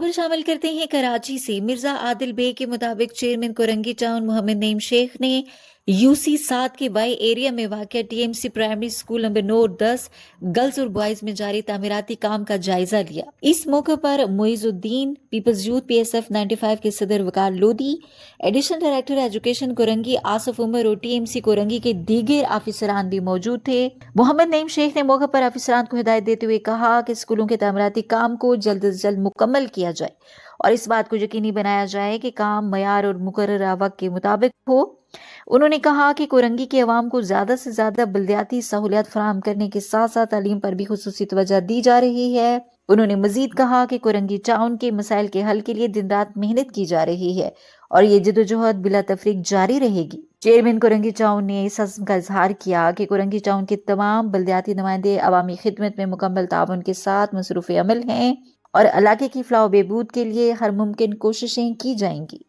खबर शामिल करते हैं कराची से। मिर्जा आदिल बे के मुताबिक चेयरमैन कोरंगी टाउन मोहम्मद नईम शेख ने यूसी 7 के वाई एरिया में वाक़या TMC primary school number 9-10 girls और बॉयज में जारी तामीराती काम का जायजा लिया। इस मौके पर मुइजुद्दीन, पीपल्स यूथ पीएसएफ 95 के सदर Waqar Lodhi, additional director education Korangi Asif Umar और टीएमसी कोरंगी के दीगर अफसरान भी मौजूद थे। मोहम्मद नईम शेख ने मौके पर अफसरान को हिदायत देते हुए कहा कि स्कूलों के तामीराती काम को जल्द से जल्द मुकम्मल किया जाए और इस बात को यकीनी बनाया जाए कि काम मयार और मुकर्ररा वक्त के मुताबिक हो। उन्होंने कहा कि कोरंगी के अवाम को ज्यादा से ज्यादा बल्दियाती सहूलियात फराहम करने के साथ साथ तालीम पर भी खुसूसी तवज्जो दी जा रही है। उन्होंने मजीद कहा कि कोरंगी टाउन के मसाइल के हल के लिए दिन रात मेहनत की जा रही है और ये जदोजहद बिला तफरीक जारी रहेगी। चेयरमैन कोरंगी टाउन ने इस अज़्म का इजहार किया कि कोरंगी टाउन के तमाम बल्दियाती नुमाइंदे अवामी खिदमत में मुकम्मल ताउन के साथ मसरूफ़ अमल हैं और इलाके की फलाह व बहबूद के लिए हर मुमकिन कोशिशें की जाएंगी।